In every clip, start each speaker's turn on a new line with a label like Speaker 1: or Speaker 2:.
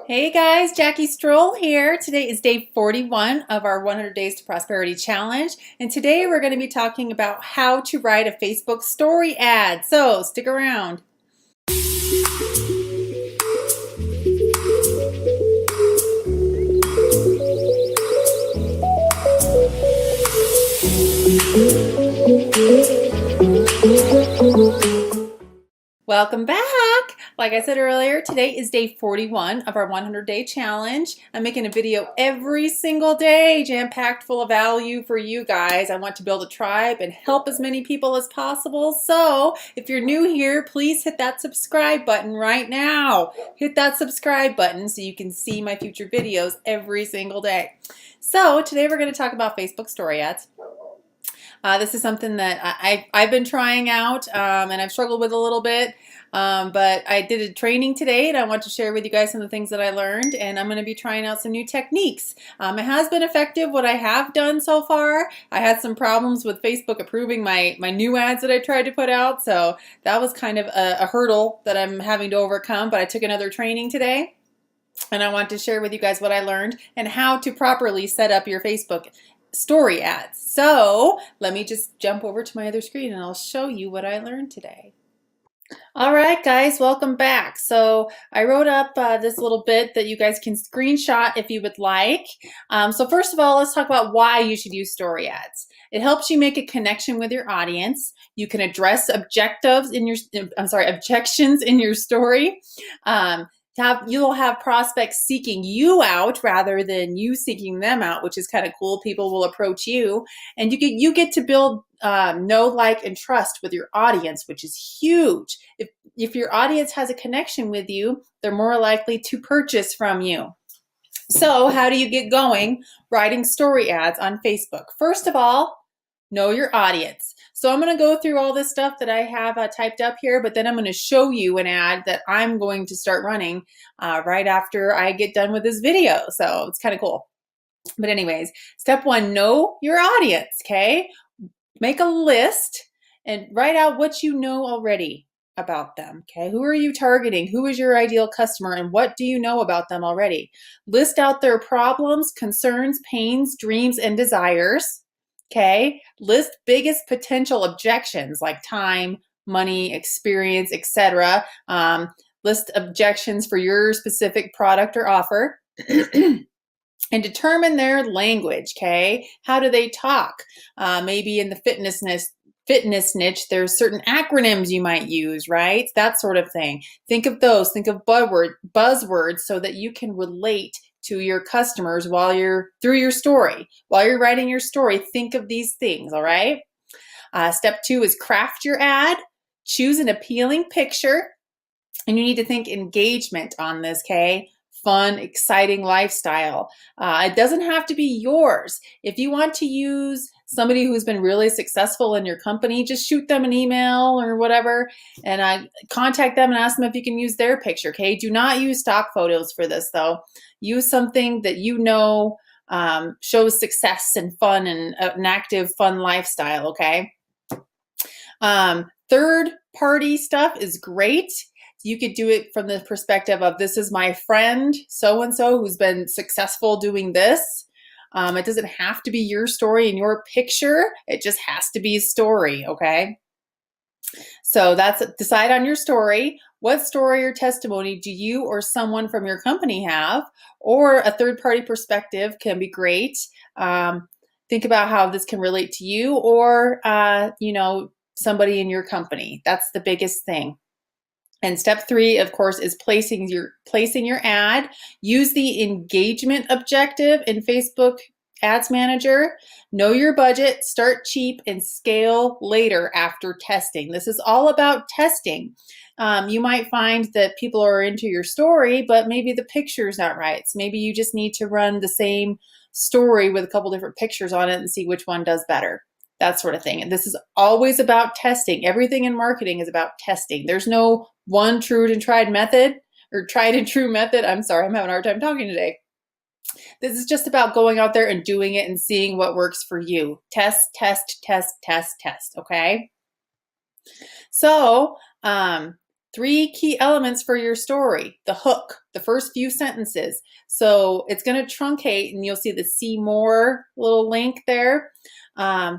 Speaker 1: Hey guys, Jackie Stroll here. Today is day 41 of our 100 Days to Prosperity Challenge. And today we're going to be talking about how to write a Facebook story ad. So stick around. Welcome back. Like I said earlier, today is day 41 of our 100-day challenge. I'm making a video every single day, jam-packed full of value for you guys. I want to build a tribe and help as many people as possible. So if you're new here, please hit that subscribe button right now. Hit that subscribe button so you can see my future videos every single day. So today we're going to talk about Facebook story ads. This is something that I've been trying out and I've struggled with a little bit, but I did a training today and I want to share with you guys some of the things that I learned, and I'm going to be trying out some new techniques. It has been effective what I have done so far. I had some problems with Facebook approving my new ads that I tried to put out, so that was kind of a hurdle that I'm having to overcome, but I took another training today. And I want to share with you guys what I learned and how to properly set up your Facebook story ads. So let me just jump over to my other screen and I'll show you what I learned today. All right, guys, welcome back. So I wrote up this little bit that you guys can screenshot if you would like. So first of all, let's talk about why you should use story ads. It helps you make a connection with your audience. You can address objectives in your, objections in your story. You'll have prospects seeking you out rather than you seeking them out, which is kind of cool. People will approach you, and you get to build know, like, and trust with your audience, which is huge. If your audience has a connection with you, they're more likely to purchase from you. So how do you get going writing story ads on Facebook? First of all, know your audience. So I'm going to go through all this stuff that I have typed up here, but then I'm going to show you an ad that I'm going to start running right after I get done with this video. So it's kind of cool. But anyways, step one, know your audience, okay? Make a list and write out what you know already about them, okay? Who are you targeting? Who is your ideal customer, and what do you know about them already? List out their problems, concerns, pains, dreams, and desires. Okay, list biggest potential objections like time, money, experience, etc. List objections for your specific product or offer. And determine their language, okay? How do they talk? Maybe in the fitness niche, there's certain acronyms you might use, right? That sort of thing. Think of those, think of buzzwords so that you can relate to your customers through your story. While you're writing your story, think of these things, all right? Step two is craft your ad. Choose an appealing picture. And you need to think engagement on this, okay? Fun, exciting lifestyle. It doesn't have to be yours. If you want to use somebody who's been really successful in your company, just shoot them an email or whatever and contact them and ask them if you can use their picture, okay? Do not use stock photos for this though. Use something that you know shows success and fun and an active, fun lifestyle, okay? Third party stuff is great. You could do it from the perspective of, this is my friend so-and-so who's been successful doing this. It doesn't have to be your story and your picture. It just has to be a story, okay? So decide on your story. What story or testimony do you or someone from your company have? Or a third-party perspective can be great. Think about how this can relate to you or, somebody in your company. That's the biggest thing. And step three, of course, is placing your ad. Use the engagement objective in Facebook Ads Manager. Know your budget, start cheap, and scale later after testing. This is all about testing. You might find that people are into your story, but maybe the picture's not right. So maybe you just need to run the same story with a couple different pictures on it and see which one does better. That sort of thing. And this is always about testing. Everything in marketing is about testing. There's no one tried and true method. I'm sorry, I'm having a hard time talking today. This is just about going out there and doing it and seeing what works for you. Test, test, test, test, test, okay? So 3 key elements for your story. The hook, the first few sentences. So it's going to truncate, and you'll see the see more little link there.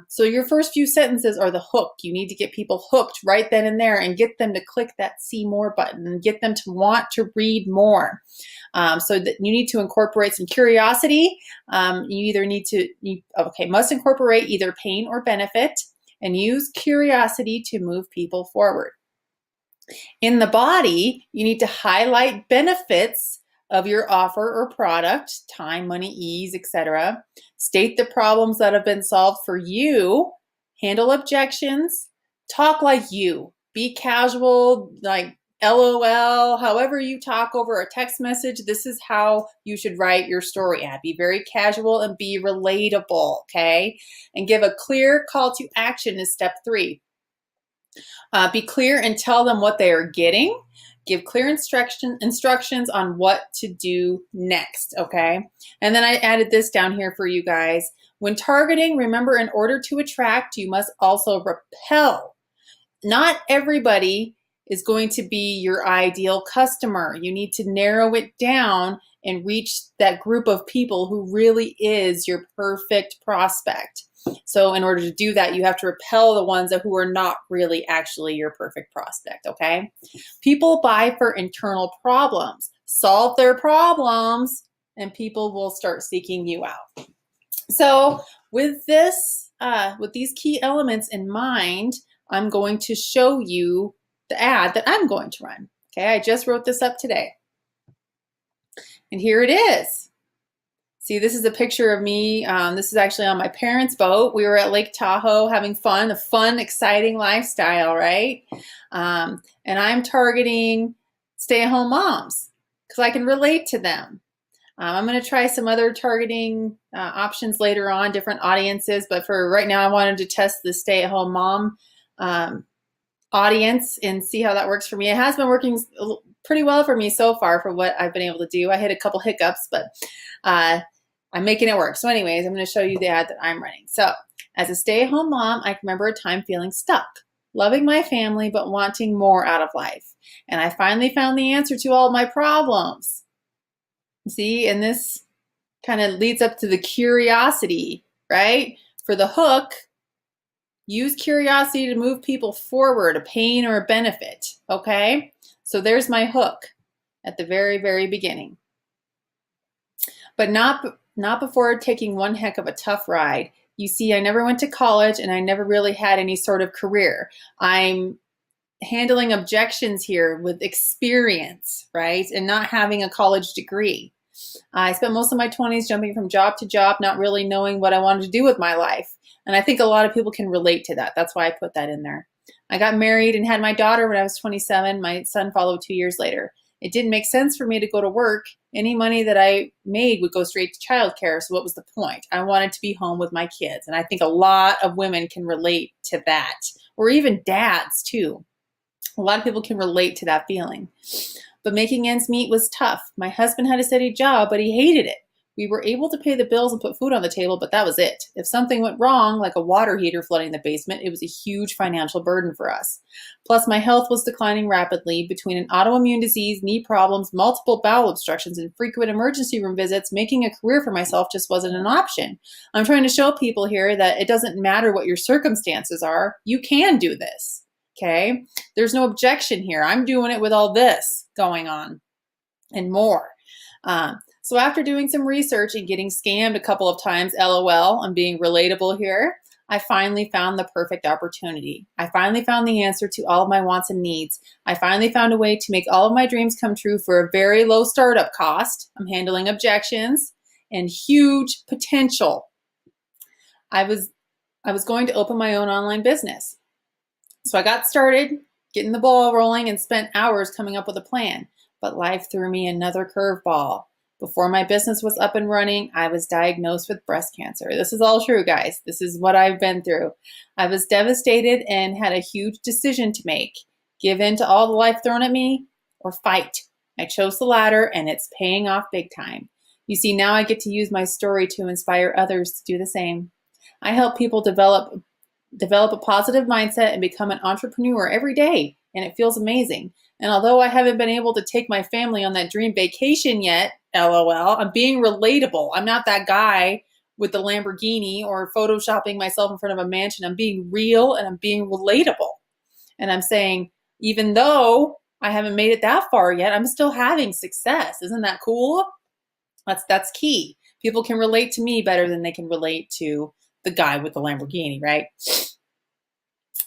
Speaker 1: So your first few sentences are the hook. You need to get people hooked right then and there and get them to click that see more button and get them to want to read more. So that you need to incorporate some curiosity. Must incorporate either pain or benefit, and use curiosity to move people forward. In the body, you need to highlight benefits of your offer or product, time, money, ease, etc. State the problems that have been solved for you. Handle objections. Talk like you. Be casual, like LOL, however you talk over a text message. This is how you should write your story ad. Be very casual and be relatable, okay? And give a clear call to action is step 3. Be clear and tell them what they are getting. Give clear instructions on what to do next, okay? And then I added this down here for you guys. When targeting, remember, in order to attract, you must also repel. Not everybody is going to be your ideal customer. You need to narrow it down and reach that group of people who really is your perfect prospect. So in order to do that, you have to repel the ones who are not really actually your perfect prospect, okay? People buy for internal problems. Solve their problems, and people will start seeking you out. So with this, with these key elements in mind, I'm going to show you the ad that I'm going to run. Okay, I just wrote this up today. And here it is. See, this is a picture of me. This is actually on my parents' boat. We were at Lake Tahoe having fun, a fun, exciting lifestyle, right? And I'm targeting stay-at-home moms because I can relate to them. I'm going to try some other targeting options later on, different audiences, but for right now, I wanted to test the stay-at-home mom audience and see how that works for me. It has been working pretty well for me so far for what I've been able to do. I hit a couple hiccups, but I'm making it work. So anyways, I'm going to show you the ad that I'm running. So as a stay-at-home mom, I can remember a time feeling stuck, loving my family, but wanting more out of life. And I finally found the answer to all of my problems. See, and this kind of leads up to the curiosity, right? For the hook, use curiosity to move people forward, a pain or a benefit, okay? So there's my hook at the very, very beginning. But not before taking one heck of a tough ride. You see, I never went to college and I never really had any sort of career. I'm handling objections here with experience, right? And not having a college degree. I spent most of my 20s jumping from job to job, not really knowing what I wanted to do with my life. And I think a lot of people can relate to that. That's why I put that in there. I got married and had my daughter when I was 27. My son followed 2 years later. It didn't make sense for me to go to work. Any money that I made would go straight to childcare. So what was the point? I wanted to be home with my kids. And I think a lot of women can relate to that, or even dads too. A lot of people can relate to that feeling. But making ends meet was tough. My husband had a steady job, but he hated it. We were able to pay the bills and put food on the table, but that was it. If something went wrong, like a water heater flooding the basement, it was a huge financial burden for us. Plus, my health was declining rapidly. Between an autoimmune disease, knee problems, multiple bowel obstructions, and frequent emergency room visits, making a career for myself just wasn't an option. I'm trying to show people here that it doesn't matter what your circumstances are. You can do this, okay? There's no objection here. I'm doing it with all this going on and more. So after doing some research and getting scammed a couple of times, LOL, I'm being relatable here, I finally found the perfect opportunity. I finally found the answer to all of my wants and needs. I finally found a way to make all of my dreams come true for a very low startup cost. I'm handling objections and huge potential. I was going to open my own online business. So I got started, getting the ball rolling, and spent hours coming up with a plan. But life threw me another curveball. Before my business was up and running, I was diagnosed with breast cancer. This is all true, guys. This is what I've been through. I was devastated and had a huge decision to make. Give in to all the life thrown at me or fight. I chose the latter, and it's paying off big time. You see, now I get to use my story to inspire others to do the same. I help people develop a positive mindset and become an entrepreneur every day and it feels amazing. And although I haven't been able to take my family on that dream vacation yet, LOL, I'm being relatable. I'm not that guy with the Lamborghini or photoshopping myself in front of a mansion. I'm being real and I'm being relatable. And I'm saying, even though I haven't made it that far yet, I'm still having success. Isn't that cool? That's key. People can relate to me better than they can relate to the guy with the Lamborghini, right?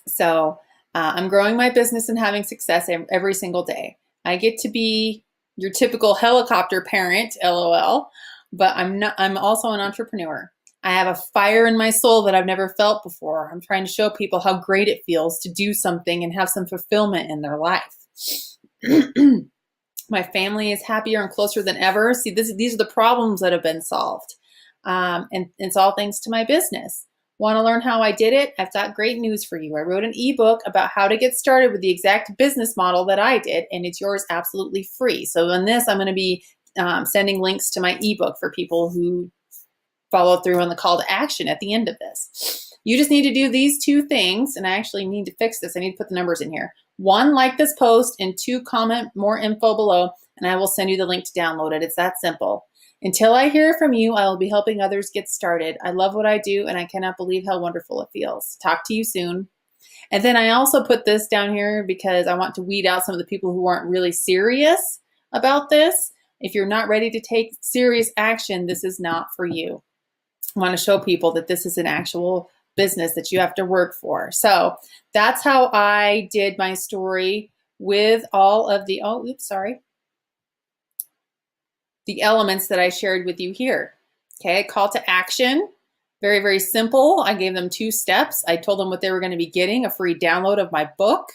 Speaker 1: So I'm growing my business and having success every single day. I get to be your typical helicopter parent, LOL, but I'm also an entrepreneur. I have a fire in my soul that I've never felt before. I'm trying to show people how great it feels to do something and have some fulfillment in their life. My family is happier and closer than ever. See, these are the problems that have been solved. And it's all thanks to my business. Want to learn how I did it? I've got great news for you. I wrote an ebook about how to get started with the exact business model that I did, and it's yours absolutely free. So in this, I'm going to be sending links to my ebook for people who follow through on the call to action at the end of this. You just need to do these two things, and I actually need to fix this. I need to put the numbers in here. 1, like this post, and 2, comment more info below, and I will send you the link to download it. It's that simple. Until I hear from you, I will be helping others get started. I love what I do, and I cannot believe how wonderful it feels. Talk to you soon. And then I also put this down here because I want to weed out some of the people who aren't really serious about this. If you're not ready to take serious action, this is not for you. I want to show people that this is an actual business that you have to work for. So that's how I did my story with all of the, the elements that I shared with you here. Okay, call to action. Very, very simple. I gave them 2 steps. I told them what they were going to be getting, a free download of my book.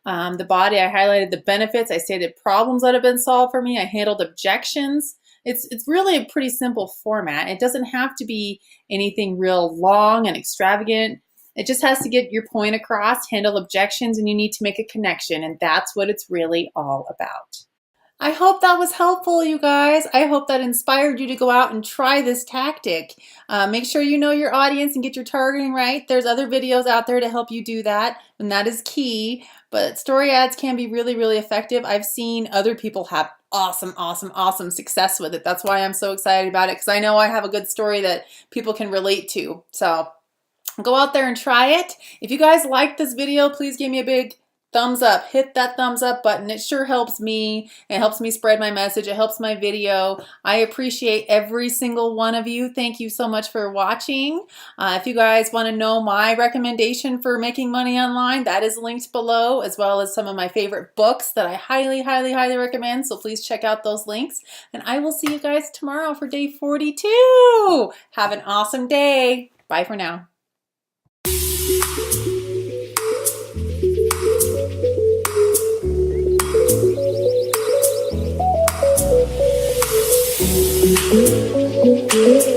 Speaker 1: The body, I highlighted the benefits. I stated problems that have been solved for me. I handled objections. It's really a pretty simple format. It doesn't have to be anything real long and extravagant. It just has to get your point across, handle objections, and you need to make a connection. And that's what it's really all about. I hope that was helpful, you guys. I hope that inspired you to go out and try this tactic. Make sure you know your audience and get your targeting right. There's other videos out there to help you do that, and that is key. But story ads can be really, really effective. I've seen other people have awesome success with it. That's why I'm so excited about it, because I know I have a good story that people can relate to. So go out there and try it. If you guys like this video, please give me a big thumbs up. Hit that thumbs up button. It sure helps me. It helps me spread my message. It helps my video. I appreciate every single one of you. Thank you so much for watching. If you guys want to know my recommendation for making money online, that is linked below, as well as some of my favorite books that I highly recommend. So please check out those links. And I will see you guys tomorrow for day 42. Have an awesome day. Bye for now. Thank you.